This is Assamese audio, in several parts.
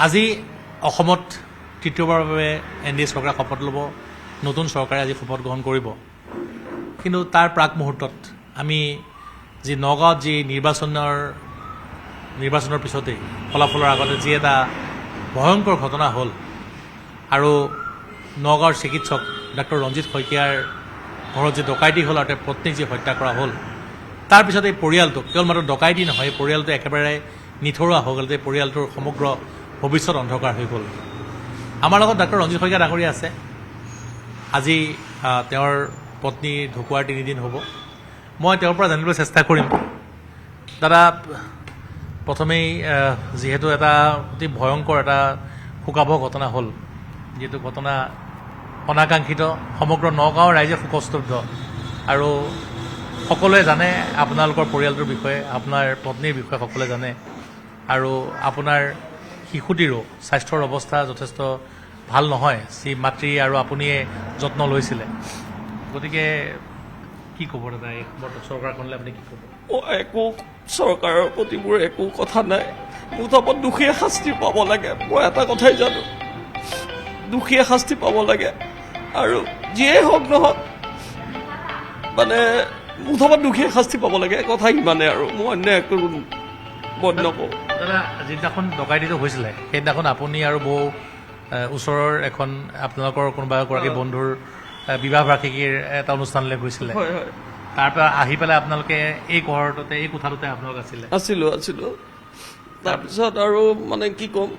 আজি অসমত তৃতীয়বাৰৰ বাবে NDA চৰকাৰে শপত ল'ব, নতুন চৰকাৰে আজি শপত গ্ৰহণ কৰিব। কিন্তু তাৰ প্ৰাক মুহূৰ্তত আমি যি নগাঁৱত যি নিৰ্বাচনৰ পিছতেই ফলাফলৰ আগতে যি এটা ভয়ংকৰ ঘটনা হ'ল আৰু নগাঁৱৰ চিকিৎসক ডাক্তৰ ৰঞ্জিত শইকীয়াৰ ঘৰত যি ডকাইতি হ'ল আৰু তেওঁৰ পত্নীক যি হত্যা কৰা হ'ল, তাৰপিছত এই পৰিয়ালটোক কেৱল মাত্ৰ ডকাইতি নহয়, এই পৰিয়ালটো একেবাৰে নিথৰুৱা হৈ গ'ল, যে পৰিয়ালটোৰ সমগ্ৰ ভৱিষ্যত অন্ধকাৰ হৈ গ'ল। আমাৰ লগত ডাক্তৰ ৰঞ্জিত শইকীয়া ডাঙৰীয়া আছে। আজি তেওঁৰ পত্নী ঢুকুৱাৰ 3 দিন হ'ব। মই তেওঁৰ পৰা জানিবলৈ চেষ্টা কৰিম। দাদা, প্ৰথমেই যিহেতু এটা অতি ভয়ংকৰ এটা শোকাবহ ঘটনা হ'ল, যিহেতু ঘটনা অনাকাংক্ষিত, সমগ্ৰ নগাঁৱৰ ৰাইজে শোকস্তব্ধ আৰু সকলোৱে জানে আপোনালোকৰ পৰিয়ালটোৰ বিষয়ে, আপোনাৰ পত্নীৰ বিষয়ে সকলোৱে জানে আৰু আপোনাৰ শিশুটিৰো স্বাস্থ্যৰ অৱস্থা যথেষ্ট ভাল নহয়, যি মাতৃ আৰু আপুনিয়ে যত্ন লৈছিলে। গতিকে কি ক'ব দাদা, এই চৰকাৰখনলৈ আপুনি কি ক'ব? একো চৰকাৰৰ প্ৰতি মোৰ একো কথা নাই। মুঠপত দোষীয়ে শাস্তি পাব লাগে। মই এটা কথাই জানো, দোষীয়ে শাস্তি পাব লাগে আৰু যিয়ে হওক নহওক মানে মুঠপত দোষীয়ে শাস্তি পাব লাগে, কথা ইমানে আৰু মই অন্য একো বন্ধ নকওঁ। দাদা, যিদিনাখন ডকাইতিটো হৈছিলে সেইদিনাখন আপুনি আৰু বৌ ওচৰৰ এখন আপোনালোকৰ কোনোবা এগৰাকী বন্ধুৰ বিবাহ বাৰ্ষিকীৰ এটা অনুষ্ঠানলৈ গৈছিলে। হয় হয়, তাৰ পৰা আহি পেলাই আপোনালোকে এই ঘৰটোতে, এই কোঠাটোতে আপোনালোক আছিলোঁ। তাৰপিছত আৰু মানে কি ক'ম,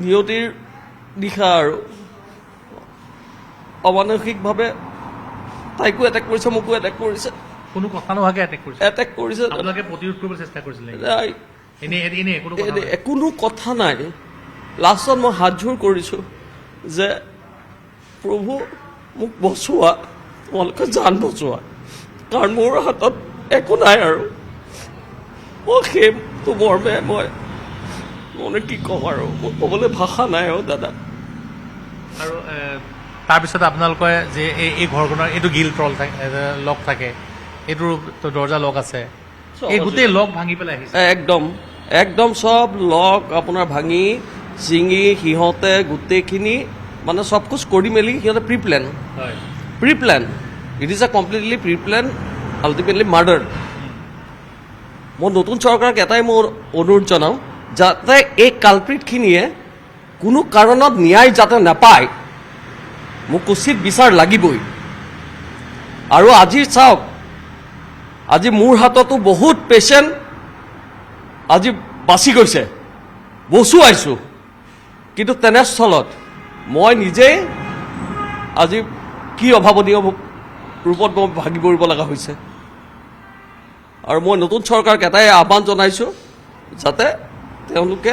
নিয়তিৰ দিশা আৰু অমানসিকভাৱে তাইকো এটেক কৰিছে, মোকো এটেক কৰিছে। কোনো কথা নোহোৱাকৈ এটেক কৰিছে। আপোনালোকে প্ৰতিৰোধ কৰিবলৈ চেষ্টা কৰিছিলে? কোনো কথা নাই। লাষ্টত মই হাতযোৰ কৰিছোঁ যে প্ৰভু মোক বচোৱা, তোমালোকে জান বচোৱা, কাৰণ মোৰ হাতত একো নাই আৰু মই সেইটো মৰ্মে মই মানে কি ক'ম আৰু মোক ক'বলৈ ভাষা নাই আৰু দাদা। আৰু তাৰপিছত আপোনালোকে যে এই ঘৰখনৰ এইটো গিল তল লক থাকে, এইটোৰ দৰ্জা লক আছে, এই গোটেই লক ভাঙি পেলাই আহিছে? একদম চব লক আপোনাৰ ভাঙি চিঙি সিহঁতে গোটেইখিনি মানে চব কুছ কৰি মেলি সিহঁতে pre plan it is a completely pre plan, ultimately murder. মই নতুন চৰকাৰক এটাই মই অনুৰোধ জনাওঁ, যাতে এই কালপ্ৰিটখিনিয়ে কোনো কাৰণত ন্যায় যাতে নাপায়, মোক উচিত বিচাৰ লাগিবই। আৰু আজি চাওক, আজি মোৰ হাততো বহুত পেচেণ্ট আজি বাচি গৈছে, বচুৱাইছোঁ, কিন্তু তেনেস্থলত মই নিজেই আজি কি অভাৱনীয় ৰূপত মই ভাগি পৰিব লগা হৈছে। আৰু মই নতুন চৰকাৰক এটাই আহ্বান জনাইছোঁ, যাতে তেওঁলোকে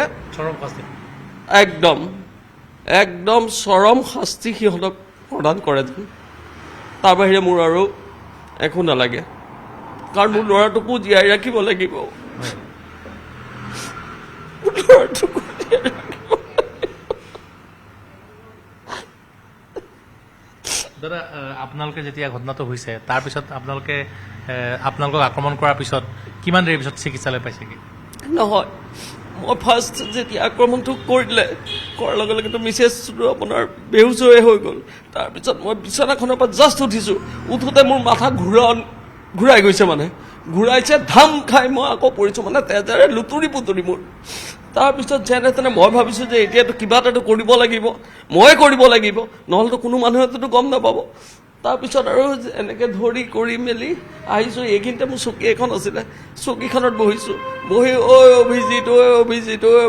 একদম চৰম শাস্তি সিহঁতক প্ৰদান কৰে যেন। তাৰ বাহিৰে মোৰ আৰু একো নালাগে, কাৰণ মোৰ ল'ৰাটোকো জীয়াই ৰাখিব লাগিব। দাদা, আপোনালোকে যেতিয়া ঘটনাটো হৈছে তাৰপিছত আপোনালোকক আক্ৰমণ কৰাৰ পিছত কিমান দেৰিৰ পিছত চিকিৎসালয় পাইছেগৈ? নহয়, মই ফাৰ্ষ্ট যেতিয়া আক্ৰমণটো কৰিলে, কৰাৰ লগে লগেতো মিছেছটো আপোনাৰ বেহুচ হৈ গ'ল। তাৰপিছত মই বিচনাখনৰ পৰা জাষ্ট উঠিছোঁ, উঠোতে মোৰ মাথা ঘূৰাই গৈছে, মানে ঘূৰাইছে, ধাম খাই মই আকৌ পৰিছোঁ, মানে তেজেৰে লুতুৰি পুতুৰি মোৰ। তাৰপিছত যেনে তেনে মই ভাবিছোঁ যে এতিয়াতো কিবা এটাতো কৰিব লাগিব, ময়ে কৰিব লাগিব, নহ'লেতো কোনো মানুহেতো গম নাপাব। তাৰপিছত আৰু এনেকৈ ধৰি কৰি মেলি আহিছোঁ। এইখিনিতে মোৰ চকী এখন আছিলে, চকীখনত বহিছোঁ, বহি ঐ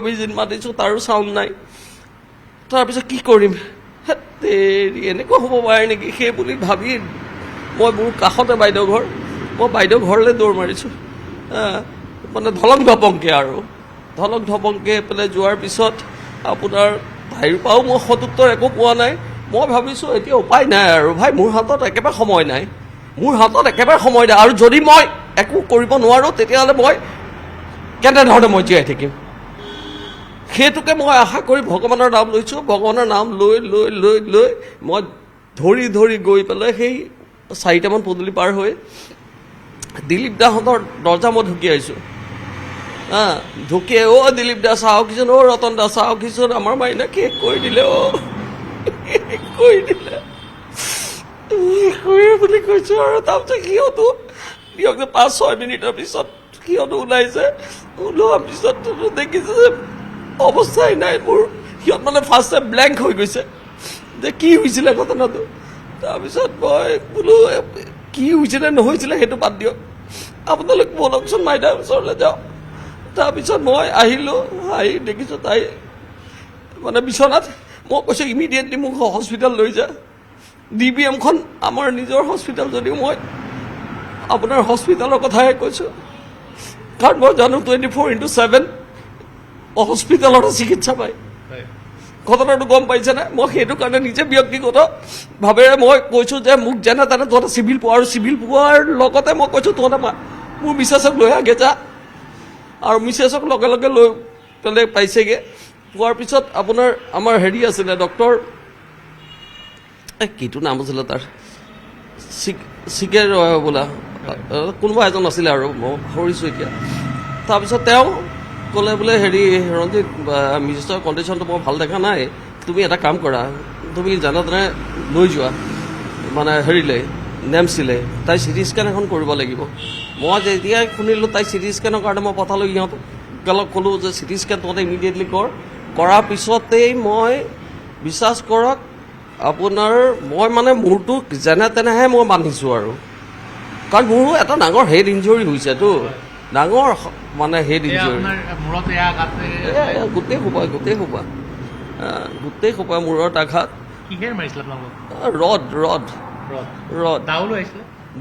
অভিজিত মাতিছোঁ, তাৰো চাউণ্ড নাই। তাৰপিছত কি কৰিম, হেৰি এনেকুৱা হ'ব পাৰে নেকি, সেই বুলি ভাবি মই মোৰ কাষতে বাইদেউ ঘৰ, মই বাইদেউ ঘৰলৈ দৌৰ মাৰিছোঁ। মানে ধলং ধপংকৈ পেলাই যোৱাৰ পিছত আপোনাৰ তাইৰ পৰাও মই সদুত্তৰ একো পোৱা নাই। মই ভাবিছোঁ এতিয়া উপায় নাই আৰু ভাই, মোৰ হাতত একেবাৰে সময় নাই, আৰু যদি মই একো কৰিব নোৱাৰোঁ তেতিয়াহ'লে মই কেনেধৰণে মই জীয়াই থাকিম, সেইটোকে মই আশা কৰি ভগৱানৰ নাম লৈছোঁ। ভগৱানৰ নাম লৈ মই ধৰি গৈ পেলাই সেই 4টামান পদূলি পাৰ হৈ দিলীপ দাহঁতৰ দৰ্জা মই ঢুকি আহিছোঁ। ঢুকিয়ে দিলীপ দাস আহকচোন ৰতন দাস আহকচোন আমাৰ মাইনা শেষ কৰি দিলে শেষ কৰি দিলে বুলি কৈছো আৰু তাৰপিছত সিহঁতো দিয়ক 5-6 মিনিটৰ পিছত সিহঁতো ওলাইছে ওলোৱাৰ পিছত দেখিছে যে অৱস্থাই নাই মোৰ সিহঁত মানে ফাৰ্ষ্ট টাইম ব্লেংক হৈ গৈছে যে কি হৈছিলে ঘটনাটো তাৰপিছত মই বোলো কি হৈছিলে নহৈছিলে সেইটো বাদ দিয়ক আপোনালোক বলকচোন মাইনাৰ ওচৰলৈ যাওক তাৰপিছত মই আহিলোঁ আহি দেখিছোঁ তাই মানে বিচনাত মই কৈছোঁ ইমিডিয়েটলি মোক হস্পিটেল লৈ যা DBMখন আমাৰ নিজৰ হস্পিটেল যদিও মই আপোনাৰ হস্পিটেলৰ কথাহে কৈছোঁ কাৰণ মই জানো 24/7 হস্পিটেলতে চিকিৎসা পায় ঘটনাটো গম পাইছেনে মই সেইটো কাৰণে নিজে ব্যক্তিগত ভাৱেৰে মই কৈছোঁ যে মোক যেনে তেনে তহঁতে চিভিল পোৱা আৰু চিভিল পোৱাৰ লগতে মই কৈছোঁ তহঁতে মোৰ মিছেছক লৈ আগে যা আৰু মিছেছক লগে লগে লৈ পেলাই পাইছেগৈ পোৱাৰ পিছত আপোনাৰ আমাৰ হেৰি আছিলে ডক্টৰ কিটো নাম আছিলে তাৰ চিকেৰ বোলা কোনোবা এজন আছিলে আৰু মই পাহৰিছোঁ এতিয়া তাৰপিছত তেওঁ ক'লে বোলে হেৰি ৰঞ্জিত মিছেছৰ কণ্ডিশ্যনটো মই ভাল দেখা নাই তুমি এটা কাম কৰা তুমি জানা তেনে লৈ যোৱা মানে হেৰিলৈ নেমচিলে তাই চিটি স্কেন এখন কৰিব লাগিব মই যেতিয়াই শুনিলোঁ তাই চিটি স্কেনৰ কাৰণে মই পঠালোঁ ইহঁতক ক'লোঁ যে চিটি স্কেন তহঁতে ইমিডিয়েটলি কৰাৰ পিছতেই মই বিশ্বাস কৰক আপোনাৰ মই মানে মূৰটো যেনে তেনেহে মই বান্ধিছোঁ আৰু কাৰণ মোৰো এটা ডাঙৰ হেড ইঞ্জুৰি হৈছেতো ডাঙৰ মানে হেড ইঞ্জুৰি গোটেই সোপা মূৰত আঘাত ৰড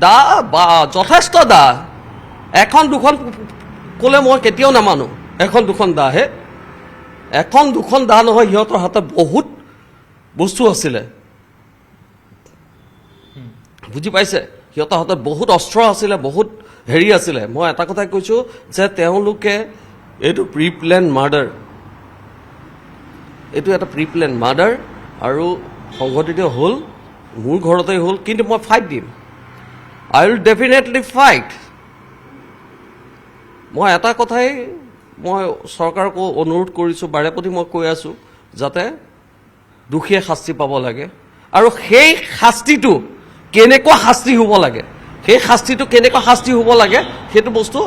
দা বা যথেষ্ট দা এখন দুখন ক'লে মই কেতিয়াও নামানো এখন দুখন দা হে এখন দুখন দা নহয় সিহঁতৰ হাতত বহুত বস্তু আছিলে বুজি পাইছে সিহঁতৰ হাতত বহুত অস্ত্ৰ আছিলে বহুত হেৰি আছিলে মই এটা কথাই কৈছোঁ যে তেওঁলোকে এইটো প্ৰি প্লেন মাৰ্ডাৰ এইটো এটা প্ৰি প্লেন মাৰ্ডাৰ আৰু সংঘটিত হ'ল মোৰ ঘৰতেই হ'ল কিন্তু মই ফাইট দিম আই উইল ডেফিনেটলি ফাইট মই এটা কথাই মই চৰকাৰক অনুৰোধ কৰিছোঁ বাৰেপতি মই কৈ আছোঁ যাতে দোষীয়ে শাস্তি পাব লাগে আৰু সেই শাস্তিটো কেনেকুৱা শাস্তি হ'ব লাগে সেই শাস্তিটো কেনেকুৱা শাস্তি হ'ব লাগে সেইটো বস্তু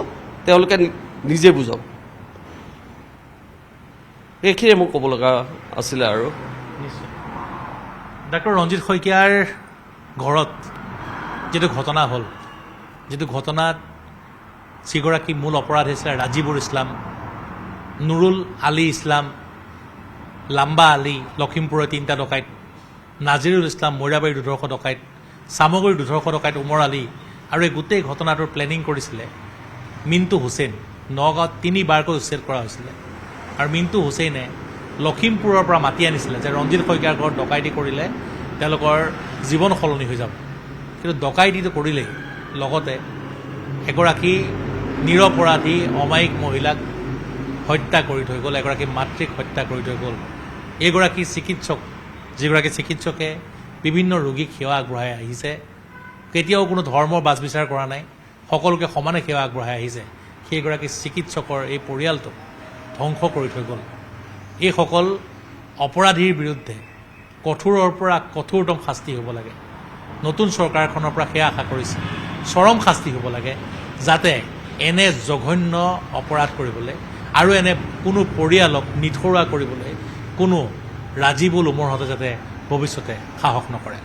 তেওঁলোকে নিজে বুজক এইখিনিয়ে মোক ক'ব লগা আছিলে আৰু ডাক্তৰ ৰঞ্জিত শইকীয়াৰ ঘৰত যিটো ঘটনা হ'ল যিটো ঘটনাত যিগৰাকী মূল অপৰাধী আছিলে ৰাজীবুৰ ইছলাম নুৰুল আলী ইছলাম লাম্বা আলী লখিমপুৰৰ 3টা ডকাইত নাজিৰুল ইছলাম মৈৰাবাৰীৰ 200 ডকাইত চামগুৰিৰ 200 ডকাইত উমৰ আলী আৰু এই গোটেই ঘটনাটোৰ প্লেনিং কৰিছিলে মিণ্টু হুছেইন নগাঁৱত 3বাৰকৈ উচ্ছেদ কৰা হৈছিলে আৰু মিণ্টু হুছেইনে লখিমপুৰৰ পৰা মাতি আনিছিলে যে ৰঞ্জিত শইকীয়াৰ ঘৰত ডকাইতি কৰিলে তেওঁলোকৰ জীৱন সলনি হৈ যাব কিন্তু ডকাইতিটো কৰিলেই লগতে এগৰাকী নিৰপৰাধী অমায়িক মহিলাক হত্যা কৰি থৈ গ'ল এগৰাকী মাতৃক হত্যা কৰি থৈ গ'ল এইগৰাকী চিকিৎসক যিগৰাকী চিকিৎসকে বিভিন্ন ৰোগীক সেৱা আগবঢ়াই আহিছে কেতিয়াও কোনো ধৰ্মৰ বাছ বিচাৰ কৰা নাই সকলোকে সমানে সেৱা আগবঢ়াই আহিছে সেইগৰাকী চিকিৎসকৰ এই পৰিয়ালটোক ধ্বংস কৰি থৈ গ'ল এইসকল অপৰাধীৰ বিৰুদ্ধে কঠোৰৰ পৰা কঠোৰতম শাস্তি হ'ব লাগে নতুন চৰকাৰখনৰ পৰা সেয়া আশা কৰিছে চৰম শাস্তি হ'ব লাগে যাতে এনে জঘন্য অপৰাধ কৰিবলৈ আৰু এনে কোনো পৰিয়ালক নিথৰুৱা কৰিবলৈ কোনো ৰাজীবুল উমৰহঁতে যাতে ভৱিষ্যতে সাহস নকৰে